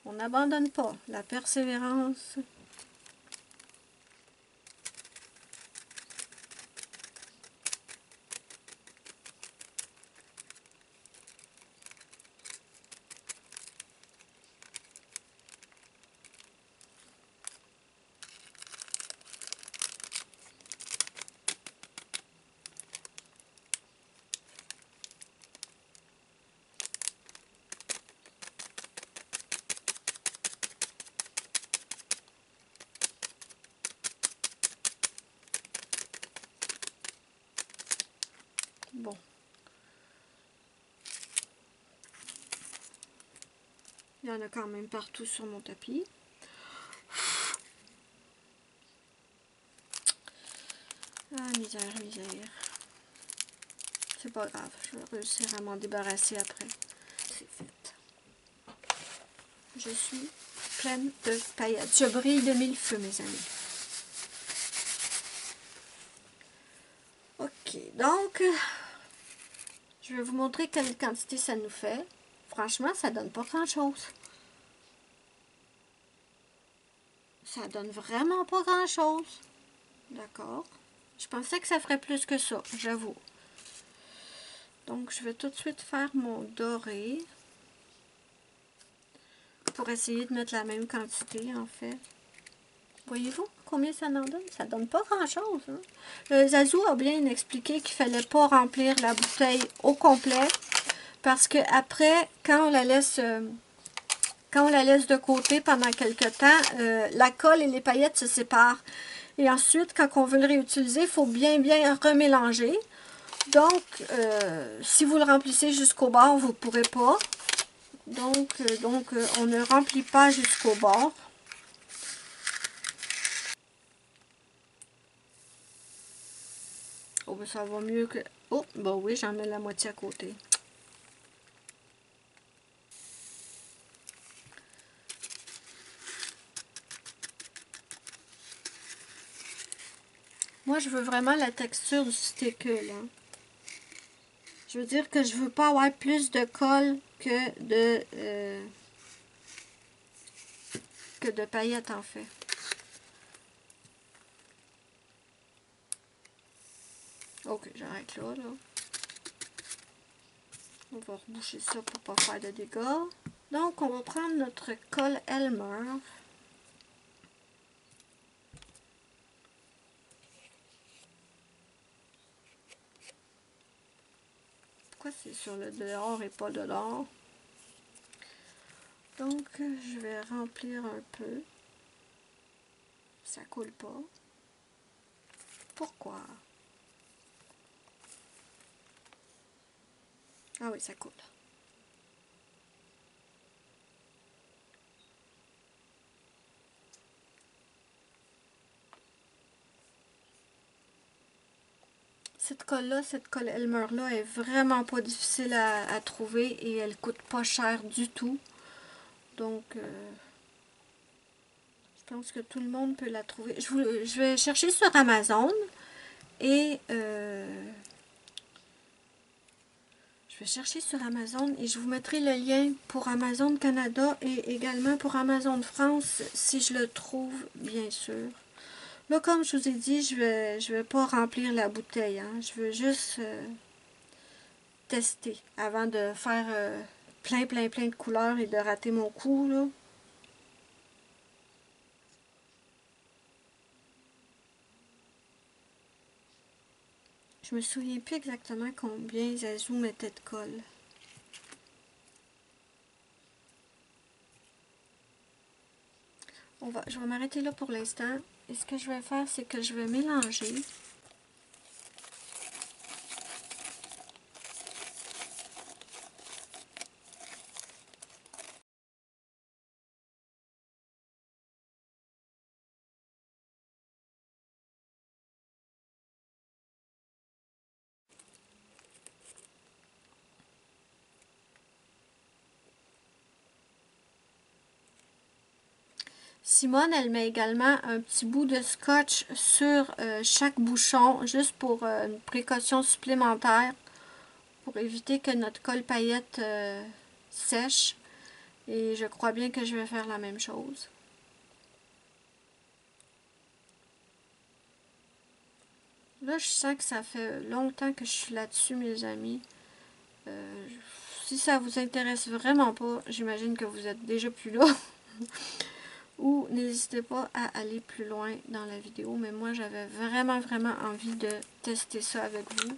On n'abandonne pas. La persévérance. Bon. Il y en a quand même partout sur mon tapis. Ah, misère. C'est pas grave, je vais réussir à m'en débarrasser après. C'est fait. Je suis pleine de paillettes. Je brille de mille feux, mes amis. Ok, donc, je vais vous montrer quelle quantité ça nous fait. Franchement, ça donne pas grand-chose. Ça donne vraiment pas grand-chose. D'accord. Je pensais que ça ferait plus que ça, j'avoue. Donc, je vais tout de suite faire mon doré. Pour essayer de mettre la même quantité, en fait. Voyez-vous combien ça en donne? Ça donne pas grand-chose. Hein? Zazou a bien expliqué qu'il fallait pas remplir la bouteille au complet. Parce que après, quand on la laisse de côté pendant quelques temps, la colle et les paillettes se séparent. Et ensuite, quand on veut le réutiliser, il faut bien remélanger. Donc, si vous le remplissez jusqu'au bord, vous ne pourrez pas. Donc, on ne remplit pas jusqu'au bord. Oh, ben ça va mieux que... Oh, ben oui, j'en mets la moitié à côté. Moi, je veux vraiment la texture du sticker, là. Je veux dire que je veux pas avoir plus de colle que de paillettes, en fait. Ok, j'arrête là. On va reboucher ça pour pas faire de dégâts. Donc, on va prendre notre colle Elmer. Pourquoi c'est sur le dehors et pas dehors? Donc, je vais remplir un peu. Ça coule pas. Pourquoi? Ah oui, ça coule. Cette colle Elmer-là est vraiment pas difficile à trouver et elle coûte pas cher du tout. Donc, je pense que tout le monde peut la trouver. Je vais chercher sur Amazon et je vous mettrai le lien pour Amazon Canada et également pour Amazon France si je le trouve, bien sûr. Là, comme je vous ai dit, je vais pas remplir la bouteille. Hein. Je veux juste tester avant de faire plein de couleurs et de rater mon coup. Là. Je me souviens plus exactement combien Zazou mettait de colle. Je vais m'arrêter là pour l'instant. Et ce que je vais faire, c'est que je vais mélanger. Simone, elle met également un petit bout de scotch sur chaque bouchon, juste pour une précaution supplémentaire, pour éviter que notre colle paillette sèche. Et je crois bien que je vais faire la même chose. Là, je sens que ça fait longtemps que je suis là-dessus, mes amis. Si ça vous intéresse vraiment pas, j'imagine que vous êtes déjà plus là. Ou n'hésitez pas à aller plus loin dans la vidéo. Mais moi, j'avais vraiment envie de tester ça avec vous.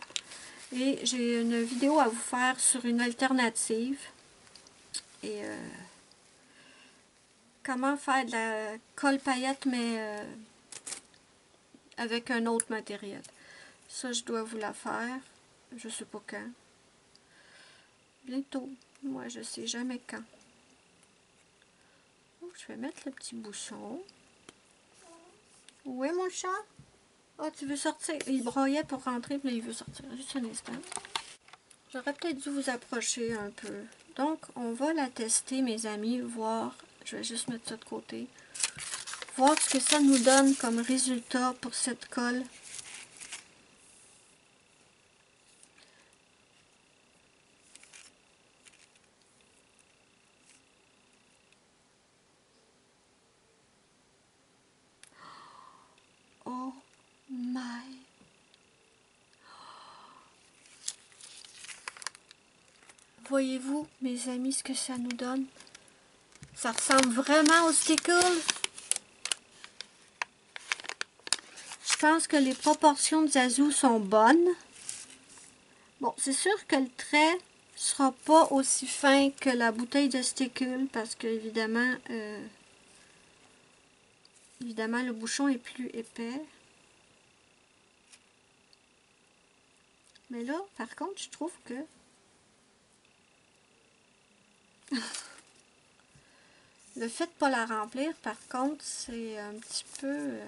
Et j'ai une vidéo à vous faire sur une alternative. Et comment faire de la colle paillette, mais avec un autre matériel. Ça, je dois vous la faire. Je sais pas quand. Bientôt. Moi, je sais jamais quand. Donc, je vais mettre le petit bouchon. Où est mon chat? Oh, tu veux sortir? Il broyait pour rentrer, puis là, il veut sortir. Juste un instant. J'aurais peut-être dû vous approcher un peu. Donc, on va la tester, mes amis, voir. Je vais juste mettre ça de côté. Voir ce que ça nous donne comme résultat pour cette colle. Oh Voyez-vous, mes amis, ce que ça nous donne? Ça ressemble vraiment au stickle. Je pense que les proportions de Zazu sont bonnes. Bon, c'est sûr que le trait sera pas aussi fin que la bouteille de stickle parce que évidemment, le bouchon est plus épais. Mais là, par contre, je trouve que le fait de ne pas la remplir, par contre, c'est un petit peu...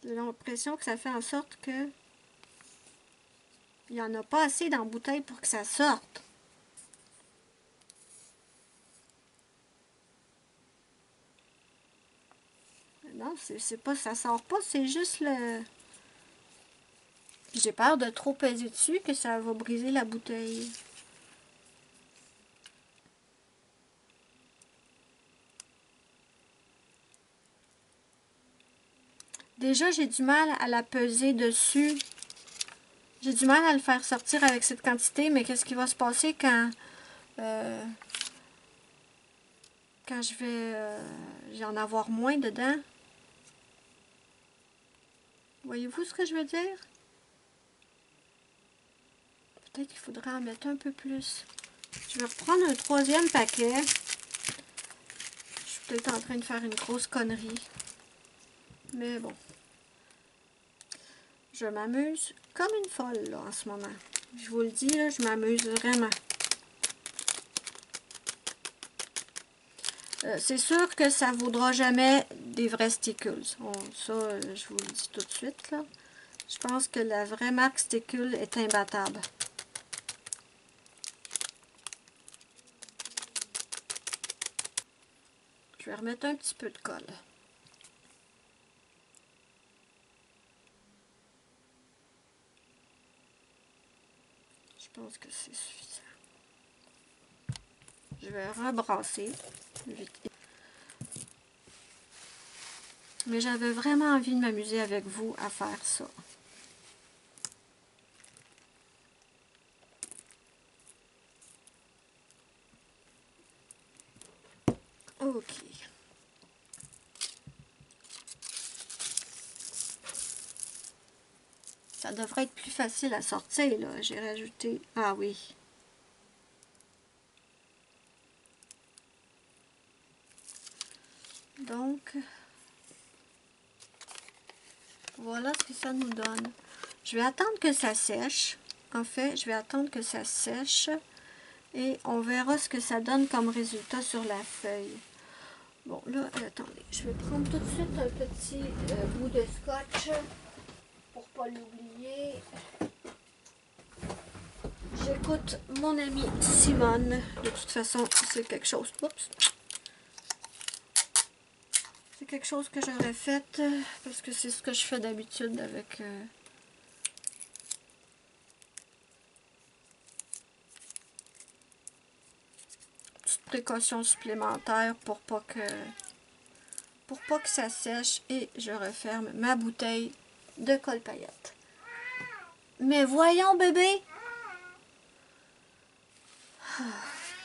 j'ai l'impression que ça fait en sorte que il n'y en a pas assez dans la bouteille pour que ça sorte. Non, c'est pas, ça sort pas, c'est juste le... J'ai peur de trop peser dessus, que ça va briser la bouteille. Déjà, j'ai du mal à la peser dessus. J'ai du mal à le faire sortir avec cette quantité, mais qu'est-ce qui va se passer quand je vais j'ai en avoir moins dedans? Voyez-vous ce que je veux dire? Peut-être qu'il faudra en mettre un peu plus. Je vais reprendre un troisième paquet. Je suis peut-être en train de faire une grosse connerie. Mais bon. Je m'amuse comme une folle là, en ce moment. Je vous le dis, là, je m'amuse vraiment. C'est sûr que ça ne vaudra jamais des vrais stickles. Ça, je vous le dis tout de suite. Là. Je pense que la vraie marque stickle est imbattable. Je vais remettre un petit peu de colle. Je pense que c'est suffisant. Je vais rebrasser vite. Mais j'avais vraiment envie de m'amuser avec vous à faire ça. Ok. Ça devrait être plus facile à sortir, là. J'ai rajouté... Ah oui. Donc, voilà ce que ça nous donne. Je vais attendre que ça sèche. En fait, je vais attendre que ça sèche. Et on verra ce que ça donne comme résultat sur la feuille. Bon, là, attendez. Je vais prendre tout de suite un petit bout de scotch pour ne pas l'oublier. J'écoute mon amie Simone. De toute façon, c'est quelque chose... Oups! C'est quelque chose que j'aurais fait parce que c'est ce que je fais d'habitude avec... petite précaution supplémentaire pour pas que ça sèche. Et je referme ma bouteille de colle paillette. Mais voyons, bébé!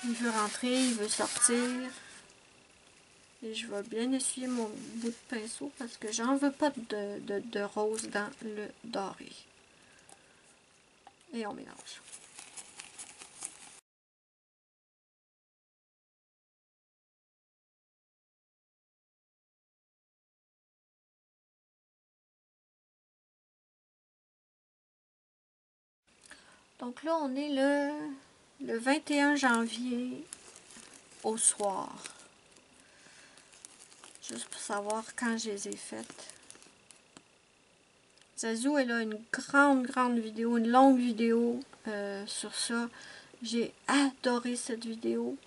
Il veut rentrer, il veut sortir. Et je vais bien essuyer mon bout de pinceau parce que j'en veux pas de rose dans le doré. Et on mélange. Donc là, on est le 21 janvier au soir. Juste pour savoir quand je les ai faites. Zazu, elle a une grande vidéo, une longue vidéo sur ça. J'ai adoré cette vidéo.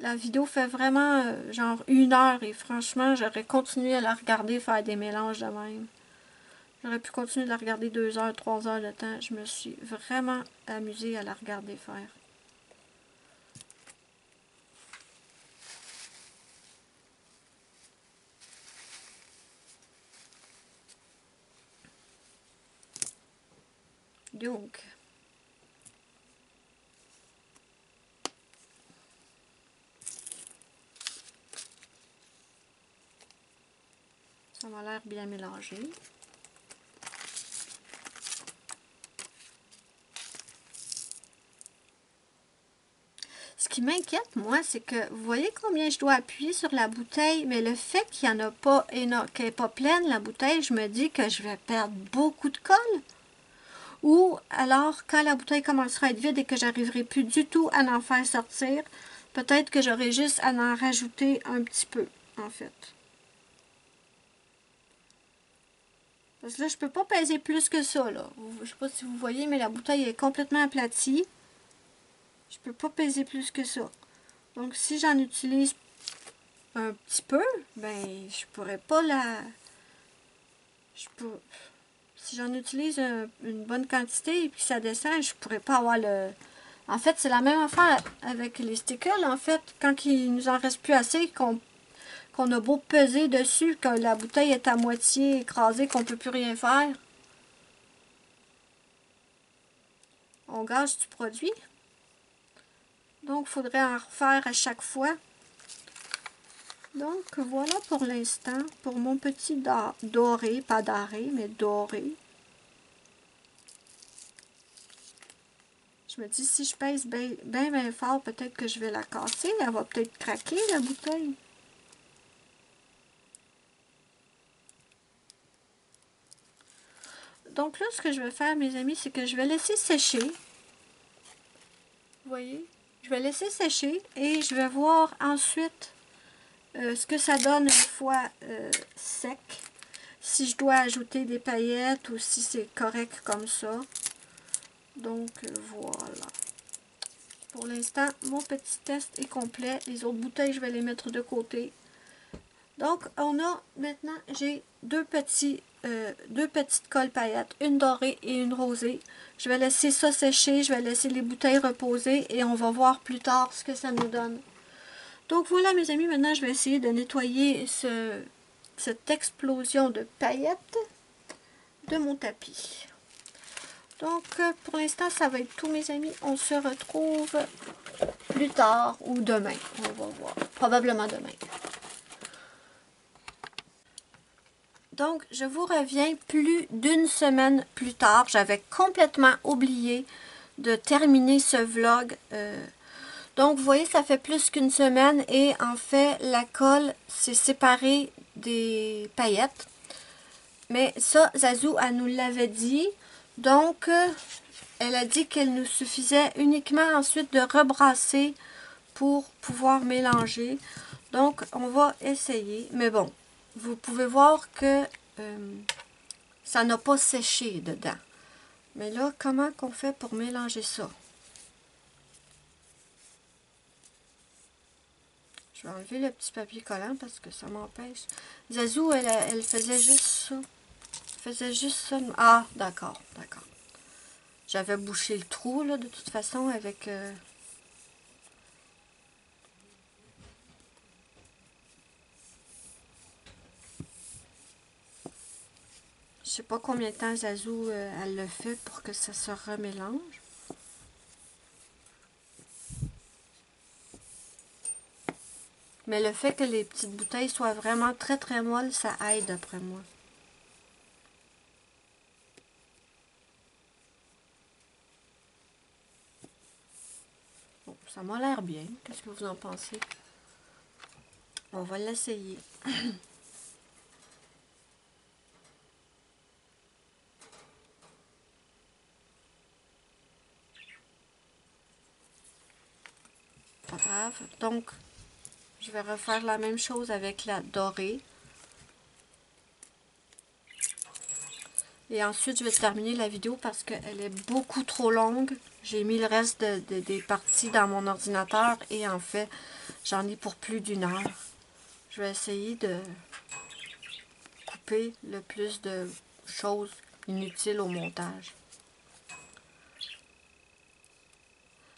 La vidéo fait vraiment genre 1 heure et franchement, j'aurais continué à la regarder faire des mélanges de même. J'aurais pu continuer de la regarder 2 heures, 3 heures de temps. Je me suis vraiment amusée à la regarder faire. Donc, ça m'a l'air bien mélangé. Ce qui m'inquiète, moi, c'est que vous voyez combien je dois appuyer sur la bouteille, mais le fait qu'il n'y en a pas, qu'elle n'est pas pleine, la bouteille, je me dis que je vais perdre beaucoup de colle. Ou alors, quand la bouteille commencera à être vide et que j'arriverai plus du tout à en faire sortir, peut-être que j'aurai juste à en rajouter un petit peu, en fait. Parce que là, je peux pas peser plus que ça, là. Je sais pas si vous voyez, mais la bouteille est complètement aplatie. Je peux pas peser plus que ça. Donc, si j'en utilise un petit peu, ben, je pourrais pas la... Si j'en utilise une bonne quantité et puis ça descend, je pourrais pas avoir le... En fait, c'est la même affaire avec les stickers, en fait. Quand il nous en reste plus assez, qu'on a beau peser dessus, que la bouteille est à moitié écrasée, qu'on peut plus rien faire. On gâche du produit. Donc, il faudrait en refaire à chaque fois. Donc, voilà pour l'instant, pour mon petit doré, pas doré, mais doré. Je me dis, si je pèse bien fort, peut-être que je vais la casser. Elle va peut-être craquer, la bouteille. Donc là, ce que je vais faire, mes amis, c'est que je vais laisser sécher. Vous voyez? Je vais laisser sécher et je vais voir ensuite ce que ça donne une fois sec. Si je dois ajouter des paillettes ou si c'est correct comme ça. Donc, voilà. Pour l'instant, mon petit test est complet. Les autres bouteilles, je vais les mettre de côté. Donc, on a maintenant, j'ai deux petites colles paillettes, une dorée et une rosée. Je vais laisser ça sécher, je vais laisser les bouteilles reposer et on va voir plus tard ce que ça nous donne. Donc voilà mes amis, maintenant je vais essayer de nettoyer cette explosion de paillettes de mon tapis. Donc pour l'instant ça va être tout mes amis, on se retrouve plus tard ou demain, on va voir, probablement demain. Donc, je vous reviens plus d'une semaine plus tard. J'avais complètement oublié de terminer ce vlog. Donc, vous voyez, ça fait plus qu'une semaine et en fait, la colle s'est séparée des paillettes. Mais ça, Zazou, elle nous l'avait dit. Donc, elle a dit qu'il nous suffisait uniquement ensuite de rebrasser pour pouvoir mélanger. Donc, on va essayer. Mais bon, vous pouvez voir que ça n'a pas séché dedans. Mais là, comment qu'on fait pour mélanger ça? Je vais enlever le petit papier collant parce que ça m'empêche. Zazou, elle faisait juste ça. Elle faisait juste ça. Ah, d'accord, d'accord. J'avais bouché le trou, là, de toute façon, avec... Je sais pas combien de temps Zazou, elle le fait pour que ça se remélange. Mais le fait que les petites bouteilles soient vraiment très très molles, ça aide d'après moi. Bon, ça m'a l'air bien. Qu'est-ce que vous en pensez? On va l'essayer. Pas grave. Donc, je vais refaire la même chose avec la dorée. Et ensuite, je vais terminer la vidéo parce qu'elle est beaucoup trop longue. J'ai mis le reste des parties dans mon ordinateur et en fait, j'en ai pour plus d'une heure. Je vais essayer de couper le plus de choses inutiles au montage.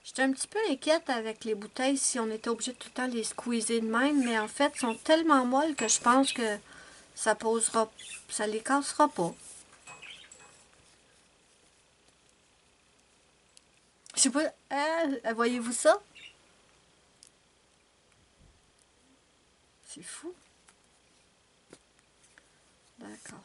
J'étais un petit peu inquiète avec les bouteilles si on était obligé de tout le temps les squeezer de même, mais en fait, elles sont tellement molles que je pense que ça les cassera pas. Je sais pas, voyez-vous ça? C'est fou. D'accord.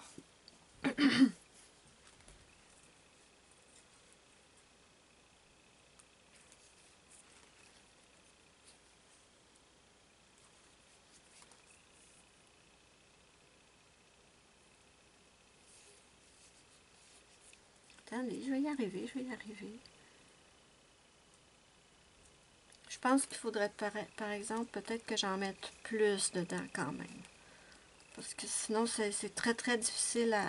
Attendez, je vais y arriver, je vais y arriver. Je pense qu'il faudrait, par exemple, peut-être que j'en mette plus dedans quand même. Parce que sinon, c'est très très difficile à...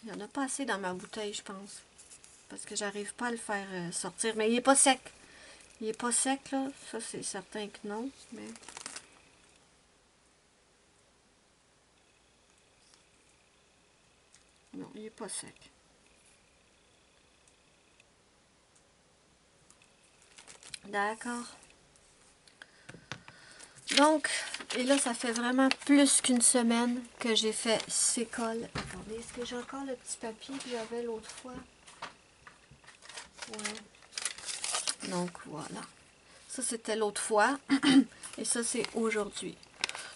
Il n'y en a pas assez dans ma bouteille, je pense. Parce que j'arrive pas à le faire sortir. Mais il est pas sec. Il est pas sec, là. Ça, c'est certain que non. Mais... non, il est pas sec. D'accord. Donc, et là, ça fait vraiment plus qu'une semaine que j'ai fait ces cols. Attendez, est-ce que j'ai encore le petit papier que j'avais l'autre fois? Ouais. Donc, voilà. Ça, c'était l'autre fois. Et ça, c'est aujourd'hui.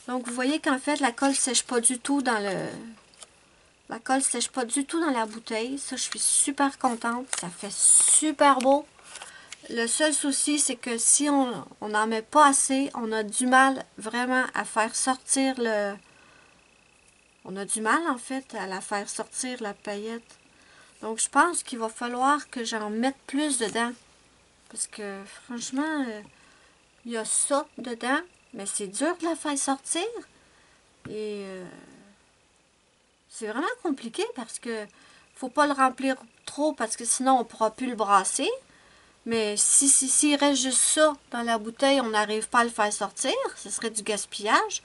Donc, vous voyez qu'en fait, la colle sèche pas du tout dans le... La colle sèche pas du tout dans la bouteille. Ça, je suis super contente. Ça fait super beau. Le seul souci, c'est que si on n'en met pas assez, on a du mal vraiment à faire sortir le... On a du mal, en fait, à la faire sortir, la paillette. Donc, je pense qu'il va falloir que j'en mette plus dedans. Parce que, franchement, il y a ça dedans, mais c'est dur de la faire sortir. Et c'est vraiment compliqué parce que faut pas le remplir trop parce que sinon, on ne pourra plus le brasser. Mais s'il reste juste ça dans la bouteille, on n'arrive pas à le faire sortir. Ce serait du gaspillage.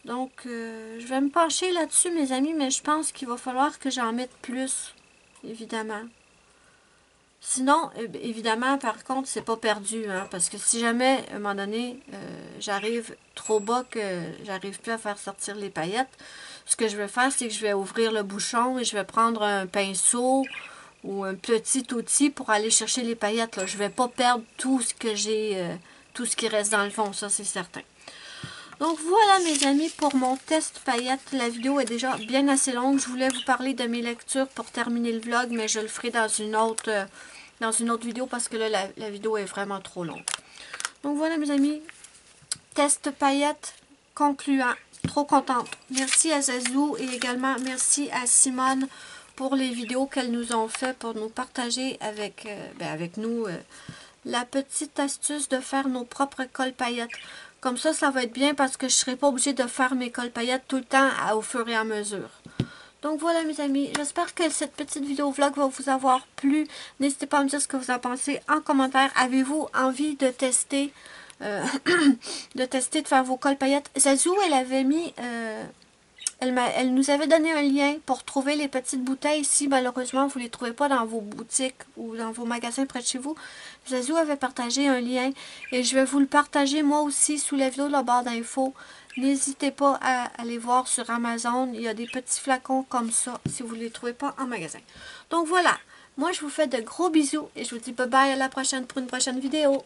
Donc, je vais me pencher là-dessus, mes amis, mais je pense qu'il va falloir que j'en mette plus, évidemment. Sinon, évidemment, par contre, c'est pas perdu, hein, parce que si jamais, à un moment donné, j'arrive trop bas que j'arrive plus à faire sortir les paillettes, ce que je vais faire, c'est que je vais ouvrir le bouchon et je vais prendre un pinceau ou un petit outil pour aller chercher les paillettes. Là. Je vais pas perdre tout ce que j'ai, tout ce qui reste dans le fond, ça c'est certain. Donc voilà mes amis pour mon test paillettes. La vidéo est déjà bien assez longue. Je voulais vous parler de mes lectures pour terminer le vlog, mais je le ferai dans une autre vidéo parce que là la vidéo est vraiment trop longue. Donc voilà mes amis, test paillettes concluant. Trop contente. Merci à Zazou et également merci à Simone pour les vidéos qu'elles nous ont fait pour nous partager avec nous la petite astuce de faire nos propres cols paillettes. Comme ça va être bien parce que je ne serai pas obligée de faire mes cols paillettes tout le temps au fur et à mesure. Donc voilà mes amis, j'espère que cette petite vidéo vlog va vous avoir plu. N'hésitez pas à me dire ce que vous en pensez en commentaire. Avez-vous envie de tester de faire vos cols paillettes? Zazou, elle avait mis... elle nous avait donné un lien pour trouver les petites bouteilles si malheureusement vous ne les trouvez pas dans vos boutiques ou dans vos magasins près de chez vous. Zazou avait partagé un lien et je vais vous le partager moi aussi sous la vidéo de la barre d'infos. N'hésitez pas à aller voir sur Amazon. Il y a des petits flacons comme ça si vous ne les trouvez pas en magasin. Donc voilà, moi je vous fais de gros bisous et je vous dis bye bye à la prochaine pour une prochaine vidéo.